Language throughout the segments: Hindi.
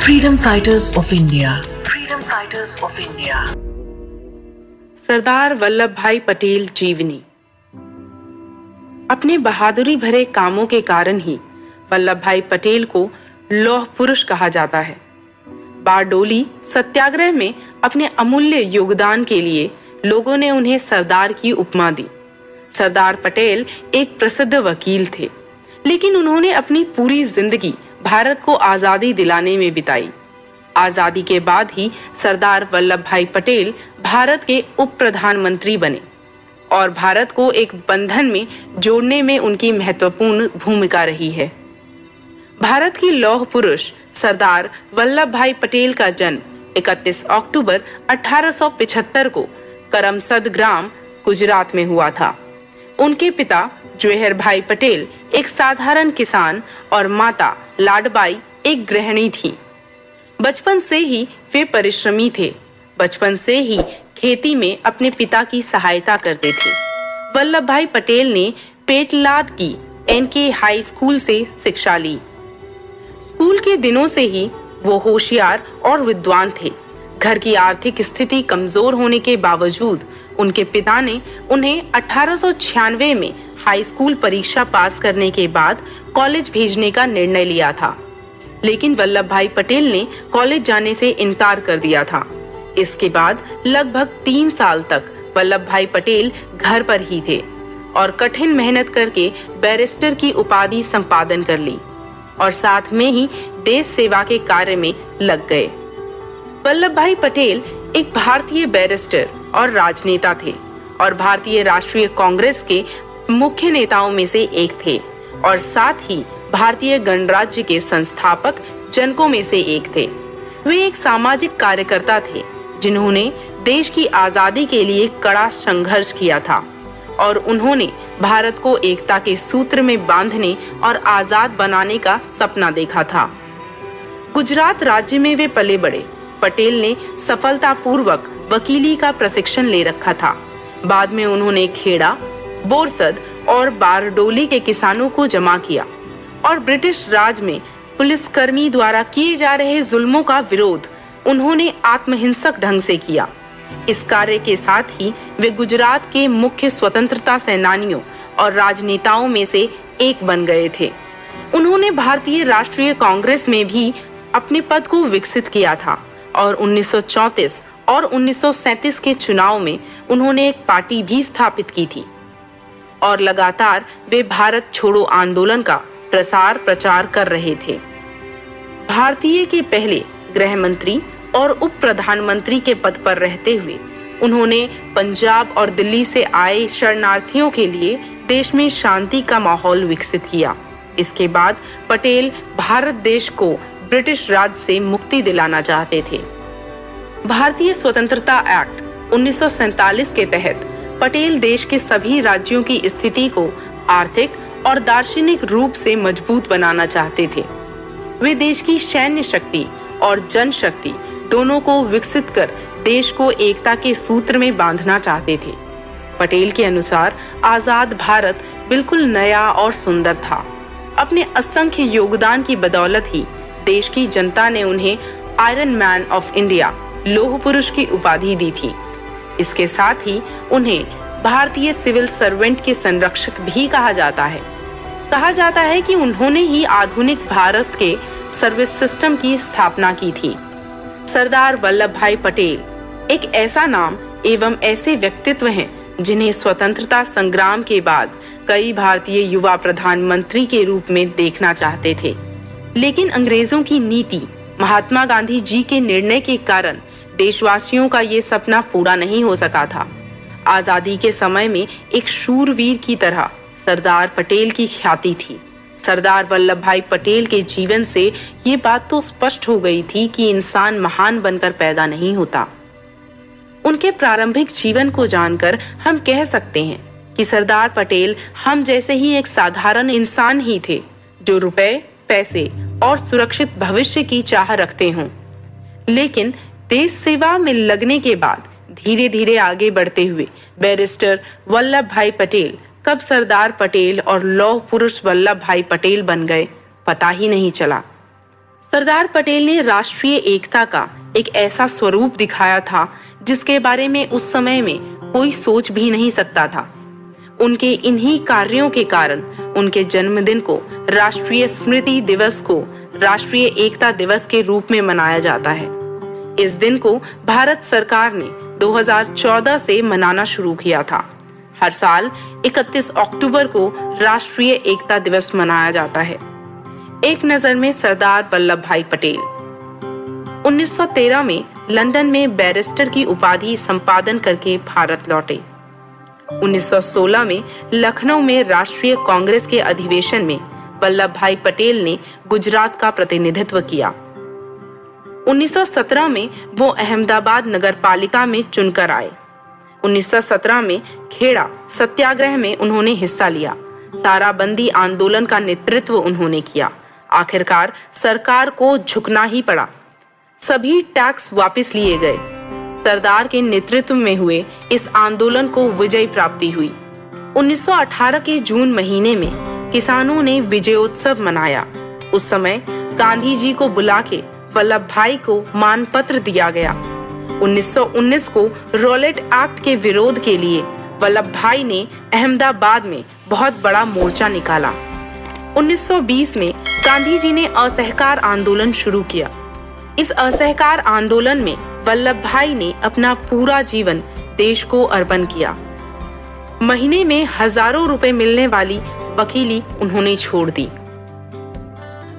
Freedom Fighters of India. Freedom Fighters of India. Sardar Vallabh भाई पटेल जीवनी। अपने बहादुरी भरे कामों के कारण ही वल्लभ भाई पटेल को लौह पुरुष कहा जाता है। बारडोली सत्याग्रह में अपने अमूल्य योगदान के लिए लोगों ने उन्हें सरदार की उपमा दी। सरदार पटेल एक प्रसिद्ध वकील थे, लेकिन उन्होंने अपनी पूरी जिंदगी भारत को आजादी दिलाने में बिताई। आजादी के बाद ही सरदार वल्लभ भाई पटेल भारत के उप प्रधानमंत्री बने और भारत को एक बंधन में जोड़ने में उनकी महत्वपूर्ण भूमिका रही है। भारत की लौह पुरुष सरदार वल्लभ भाई पटेल का जन्म 31 अक्टूबर 1875 को करमसद ग्राम गुजरात में हुआ था। उनके पिता जवेहर भाई पटेल एक साधारण किसान और माता लाडबाई एक गृहिणी थी। बचपन से ही वे परिश्रमी थे। बचपन से ही खेती में अपने पिता की सहायता करते थे। वल्लभ भाई पटेल ने पेटलाद की एनके हाई स्कूल से शिक्षा ली। स्कूल के दिनों से ही वो होशियार और विद्वान थे। घर की आर्थिक स्थिति कमजोर होने के बावजूद उनके पिता ने उन्हें 1896 में हाई स्कूल परीक्षा पास करने के बाद कॉलेज भेजने का निर्णय लिया था, लेकिन वल्लभ भाई पटेल ने कॉलेज जाने से इनकार कर दिया था। इसके बाद लगभग 3 साल तक वल्लभ भाई पटेल घर पर ही थे और कठिन मेहनत करके बैरिस्टर की उपाधि संपादन कर ली और साथ में ही देश सेवा के कार्य में लग गए। वल्लभ भाई पटेल एक भारतीय बैरिस्टर और राजनेता थे और भारतीय राष्ट्रीय कांग्रेस के मुख्य नेताओं में से एक थे और साथ ही भारतीय गणराज्य के संस्थापक जनकों में से एक थे। वे एक सामाजिक कार्यकर्ता थे जिन्होंने देश की आजादी के लिए कड़ा संघर्ष किया था और उन्होंने भारत को एकता के सूत्र में बांधने और आजाद बनाने का सपना देखा था। गुजरात राज्य में वे पले बड़े। पटेल ने सफलतापूर्वक वकीली का प्रशिक्षण ले रखा था। बाद में उन्होंने खेड़ा, बोरसद और बारडोली के किसानों को जमा किया और ब्रिटिश राज में पुलिसकर्मी द्वारा किए जा रहे जुल्मों का विरोध उन्होंने आत्महिंसक ढंग से किया। इस कार्य के साथ ही वे गुजरात के मुख्य स्वतंत्रता सेनानियों और राजनेताओं में से एक बन गए थे। उन्होंने भारतीय राष्ट्रीय कांग्रेस में भी अपने पद को विकसित किया था और 1934 और 1937 के चुनाव में उन्होंने एक पार्टी भी स्थापित की थी और लगातार वे भारत छोड़ो आंदोलन का प्रसार प्रचार कर रहे थे। भारतीय के पहले गृह मंत्री और उप प्रधानमंत्री के पद पर रहते हुए उन्होंने पंजाब और दिल्ली से आए शरणार्थियों के लिए देश में शांति का माहौल विकसित किया। इसके बाद पटेल भारत देश को ब्रिटिश राज से मुक्ति दिलाना चाहते थे। भारतीय स्वतंत्रता एक्ट 1947 के तहत पटेल देश के सभी राज्यों की स्थिति को आर्थिक और दार्शनिक रूप से मजबूत बनाना चाहते थे। वे देश की सैन्य शक्ति और जनशक्ति दोनों को विकसित कर देश को एकता के सूत्र में बांधना चाहते थे। पटेल के अनुसार आजाद भारत बिल्कुल नया और सुंदर था। अपने असंख्य योगदान की बदौलत ही देश की जनता ने उन्हें आयरन मैन ऑफ इंडिया, लौह पुरुष की उपाधि दी थी। इसके साथ ही उन्हें भारतीय सिविल सर्वेंट के संरक्षक भी कहा जाता है। कहा जाता है कि उन्होंने ही आधुनिक भारत के सर्विस सिस्टम की स्थापना की थी। सरदार वल्लभ भाई पटेल एक ऐसा नाम एवं ऐसे व्यक्तित्व हैं जिन्हें स्वतंत्रता संग्राम के बाद कई भारतीय युवा प्रधानमंत्री के रूप में देखना चाहते थे, लेकिन अंग्रेजों की नीति, महात्मा गांधी जी के निर्णय के कारण देशवासियों का ये सपना पूरा नहीं हो सका था। आजादी के समय में एक शूरवीर की तरह सरदार पटेल की ख्याति थी। सरदार वल्लभ भाई पटेल के जीवन से ये बात तो स्पष्ट हो गई थी कि इंसान महान बनकर पैदा नहीं होता। उनके प्रारंभिक जीवन को जानकर हम कह सकते हैं कि सरदार पटेल हम जैसे ही एक साधारण इंसान ही थे जो रुपए, पैसे और सुरक्षित भविष्य की चाह रखते हों। लेकिन देश सेवा में लगने के बाद धीरे धीरे आगे बढ़ते हुए बैरिस्टर वल्लभ भाई पटेल कब सरदार पटेल और लौह पुरुष वल्लभ भाई पटेल बन गए पता ही नहीं चला। सरदार पटेल ने राष्ट्रीय एकता का एक ऐसा स्वरूप दिखाया था जिसके बारे में उस समय में कोई सोच भी नहीं सकता था। उनके इन्हीं कार्यों के कारण उनके जन्मदिन को राष्ट्रीय स्मृति दिवस को राष्ट्रीय एकता दिवस के रूप में मनाया जाता है। इस दिन को भारत सरकार ने 2014 से मनाना शुरू किया था। हर साल 31 अक्टूबर को राष्ट्रीय एकता दिवस मनाया जाता है। एक नजर में सरदार वल्लभ भाई पटेल 1913 में लंदन में बैरिस्टर की उपाधि संपादन करके भारत लौटे। 1916 में लखनऊ में राष्ट्रीय कांग्रेस के अधिवेशन में वल्लभ भाई पटेल ने गुजरात का प्रतिनिधित्व किया। 1917 में वो अहमदाबाद नगरपालिका में चुनकर आए। 1917 में खेड़ा सत्याग्रह में उन्होंने हिस्सा लिया। साराबंदी आंदोलन का नेतृत्व उन्होंने किया। आखिरकार सरकार को झुकना ही पड़ा। सभी टैक्स वापस लिए गए। सरदार के नेतृत्व में हुए इस आंदोलन को विजय प्राप्ति हुई। 1918 के जून महीने में किसानों ने विजयोत्सव मनाया। उस समय गांधी जी को बुला के वल्लभ भाई को मानपत्र दिया गया। 1919 को रॉलेट एक्ट के विरोध के लिए वल्लभ भाई ने अहमदाबाद में बहुत बड़ा मोर्चा निकाला। 1920 में गांधी जी ने असहकार आंदोलन शुरू किया। इस असहकार आंदोलन में वल्लभ भाई ने अपना पूरा जीवन देश को अर्पण किया। महीने में हजारों रुपए मिलने वाली वकीली उन्होंने छोड़ दी।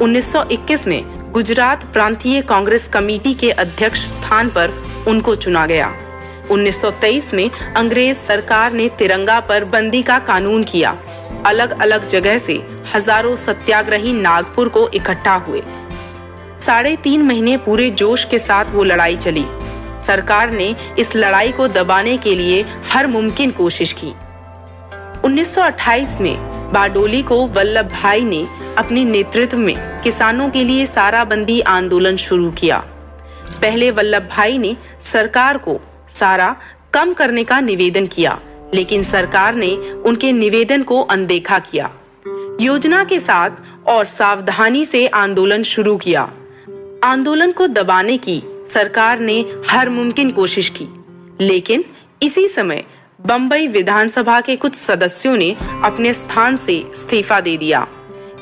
1921 में गुजरात प्रांतीय कांग्रेस कमेटी के अध्यक्ष स्थान पर उनको चुना गया। 1923 में अंग्रेज सरकार ने तिरंगा पर बंदी का कानून किया। अलग अलग जगह से हजारों सत्याग्रही नागपुर को इकट्ठा हुए। 3.5 महीने पूरे जोश के साथ वो लड़ाई चली। सरकार ने इस लड़ाई को दबाने के लिए हर मुमकिन कोशिश की। 1928 में बारडोली को वल्लभ भाई ने अपने नेतृत्व में किसानों के लिए साराबंदी आंदोलन शुरू किया। पहले वल्लभ भाई ने सरकार को सारा कम करने का निवेदन किया, लेकिन सरकार ने उनके निवेदन को अनदेखा किया। योजना के साथ और सावधानी से आंदोलन शुरू किया। आंदोलन को दबाने की सरकार ने हर मुमकिन कोशिश की, लेकिन इसी समय बंबई विधानसभा के कुछ सदस्यों ने अपने स्थान से इस्तीफा दे दिया।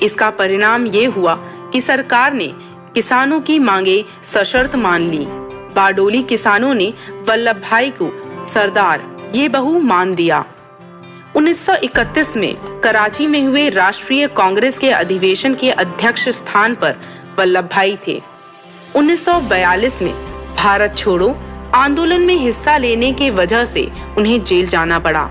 इसका परिणाम ये हुआ कि सरकार ने किसानों की मांगे सशर्त मान ली। बारडोली किसानों ने वल्लभ भाई को सरदार ये बहु मान दिया। 1931 में कराची में हुए राष्ट्रीय कांग्रेस के अधिवेशन के अध्यक्ष स्थान पर वल्लभ भाई थे। 1942 में भारत छोड़ो आंदोलन में हिस्सा लेने के वजह से उन्हें जेल जाना पड़ा।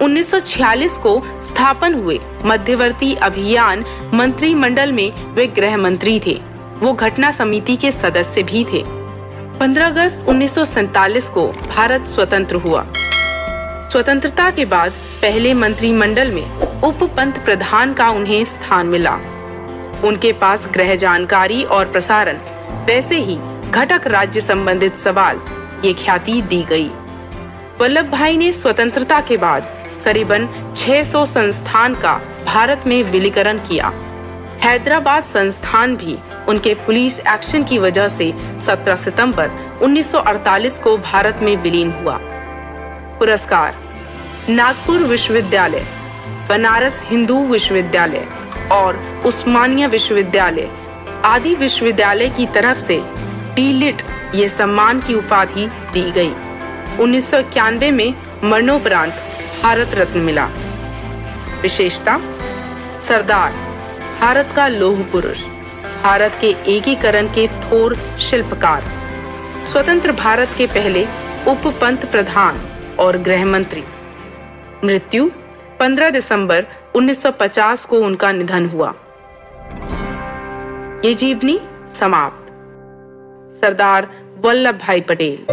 1946 को स्थापन हुए मध्यवर्ती अभियान मंत्रिमंडल में वे गृह मंत्री थे। वो घटना समिति के सदस्य भी थे। 15 अगस्त 1947 को भारत स्वतंत्र हुआ। स्वतंत्रता के बाद पहले मंत्रिमंडल में उप पंत प्रधान का उन्हें स्थान मिला। उनके पास गृह जानकारी और प्रसारण, वैसे ही घटक राज्य संबंधित सवाल, ये ख्याति दी गई। वल्लभ भाई ने स्वतंत्रता के बाद करीबन 600 संस्थान का भारत में विलीकरण किया। हैदराबाद संस्थान भी उनके पुलिस एक्शन की वजह से 17 सितंबर 1948 को भारत में विलीन हुआ। पुरस्कार: नागपुर विश्वविद्यालय, बनारस हिंदू विश्वविद्यालय और उस्मानिया विश्वविद्यालय आदि विश्वविद्यालय की तरफ से डी.लिट ये सम्मान की उपाधि दी गई। 1991 में मरणोपरांत भारत रत्न मिला। विशेषता: सरदार भारत का लौह पुरुष, भारत के एकीकरण के थोर शिल्पकार, स्वतंत्र भारत के पहले उप पंत प्रधान और गृह मंत्री। मृत्यु 15 दिसंबर 1950 को उनका निधन हुआ। ये जीवनी समाप्त। सरदार वल्लभ भाई पटेल।